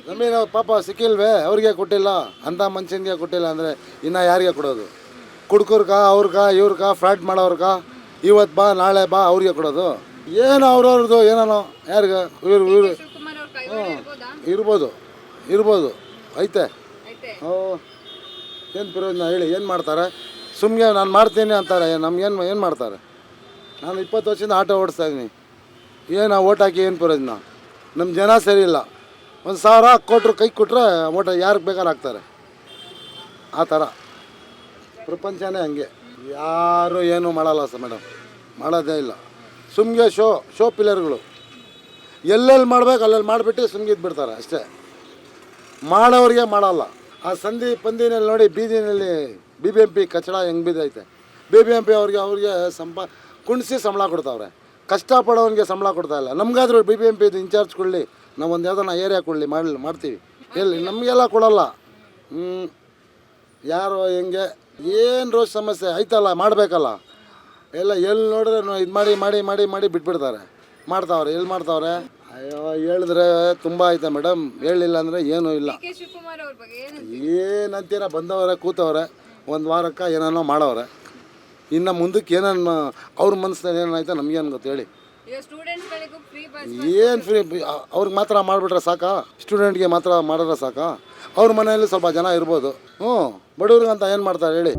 ನಮಗೇನು ಪಾಪ ಸಿಕ್ಕಿಲ್ವೇ ಅವ್ರಿಗೆ ಕೊಟ್ಟಿಲ್ಲ ಅಂಥ ಮನುಷ್ಯನಿಗೆ ಕೊಟ್ಟಿಲ್ಲ ಅಂದರೆ ಇನ್ನು ಯಾರಿಗೆ ಕೊಡೋದು? ಕುಡ್ಕರ್ಗ ಇವ್ರಗ ಫ್ರಾಡ್ ಮಾಡೋರ್ಗ ಇವತ್ತು ಬಾ ನಾಳೆ ಬಾ ಅವ್ರಿಗೆ ಕೊಡೋದು? ಏನು ಅವ್ರವ್ರದ್ದು ಏನೇನೋ ಯಾರಿಗೆ ಇವ್ರು ಇರ್ಬೋದು ಐತೆ. ಏನು ಪ್ರಯೋಜನ ಹೇಳಿ? ಏನು ಮಾಡ್ತಾರೆ? ಸುಮ್ಮನೆ ನಾನು ಮಾಡ್ತೀನಿ ಅಂತಾರೆ. ಏನು ಮಾಡ್ತಾರೆ? ನಾನು 20 ವರ್ಷದಿಂದ ಆಟೋ ಓಡಿಸ್ತಾ ಇದ್ದೀನಿ. ಏನು ಓಟ್ ಹಾಕಿ ಏನು ಪ್ರಯೋಜನ? ನಮ್ಮ ಜನ ಸರಿ ಇಲ್ಲ. 1,000 ಕೊಟ್ಟರು ಕೈ ಕೊಟ್ಟರೆ ಓಟ ಯಾರಿಗೆ ಬೇಕಾದ್ರೆ ಹಾಕ್ತಾರೆ. ಆ ಥರ ಪ್ರಪಂಚನೇ ಹಂಗೆ. ಯಾರು ಏನೂ ಮಾಡಲ್ಲ ಮೇಡಮ್, ಮಾಡೋದೇ ಇಲ್ಲ. ಸುಮ್ಮನೆ ಶೋ ಪಿಲ್ಲರ್ಗಳು ಎಲ್ಲೆಲ್ಲಿ ಮಾಡ್ಬೇಕು ಅಲ್ಲೆಲ್ಲಿ ಮಾಡಿಬಿಟ್ಟು ಸುಮ್ಮನೆ ಇದ್ಬಿಡ್ತಾರೆ ಅಷ್ಟೇ. ಮಾಡೋರಿಗೆ ಮಾಡಲ್ಲ. ಆ ಪಂದಿನಲ್ಲಿ ನೋಡಿ ಬೀದಿನಲ್ಲಿ BBMP ಕಚಡ ಹೆಂಗೆ ಬಿದ್ದೈತೆ. BBMP ಅವ್ರಿಗೆ ಕುಣಿಸಿ ಸಂಬಳ ಕೊಡ್ತಾವ್ರೆ. ಕಷ್ಟಪಡೋನಿಗೆ ಸಂಬಳ ಕೊಡ್ತಾಯಿಲ್ಲ. ನಮಗಾದ್ರೂ BBMP ಇನ್ಚಾರ್ಜ್ ಕೊಡಲಿ, ನಾವು ಒಂದು ಯಾವ್ದಾನ ಏರಿಯಾ ಕೊಡಲಿ ಮಾಡ್ತೀವಿ. ಎಲ್ಲಿ ನಮಗೆಲ್ಲ ಕೊಡಲ್ಲ. ಯಾರು ಹೆಂಗೆ ಏನು ರೋಜ್ ಸಮಸ್ಯೆ ಐತಲ್ಲ, ಮಾಡಬೇಕಲ್ಲ. ಎಲ್ಲ ಎಲ್ಲಿ ನೋಡಿದ್ರೆ ಇದು ಮಾಡಿ ಬಿಟ್ಬಿಡ್ತಾರೆ. ಮಾಡ್ತಾವ್ರೆ ಎಲ್ಲಿ ಮಾಡ್ತಾವ್ರೆ? ಅಯ್ಯೋ ಹೇಳಿದ್ರೆ ತುಂಬ ಐತೆ ಮೇಡಮ್, ಹೇಳಿಲ್ಲ ಅಂದರೆ ಏನೂ ಇಲ್ಲ. ಏನಂತೀರ? ಬಂದವರೆ ಕೂತವ್ರೆ, ಒಂದು ವಾರಕ್ಕೆ ಏನೇನೋ ಮಾಡವ್ರೆ. ಇನ್ನು ಮುಂದಕ್ಕೆ ಏನೇನು ಅವ್ರ ಮನಸ್ಸಿನಲ್ಲಿ ಏನಾಯ್ತು ನಮಗೇನು ಗೊತ್ತು ಹೇಳಿ? ಏನು ಫ್ರೀ? ಅವ್ರಿಗೆ ಮಾತ್ರ ಮಾಡಿಬಿಟ್ರೆ ಸಾಕಾ? ಸ್ಟೂಡೆಂಟ್ಗೆ ಮಾತ್ರ ಮಾಡಿದ್ರೆ ಸಾಕಾ? ಅವ್ರ ಮನೆಯಲ್ಲಿ ಸ್ವಲ್ಪ ಜನ ಇರ್ಬೋದು. ಬಡವ್ರಿಗಂತ ಏನು ಮಾಡ್ತಾರೆ ಹೇಳಿ?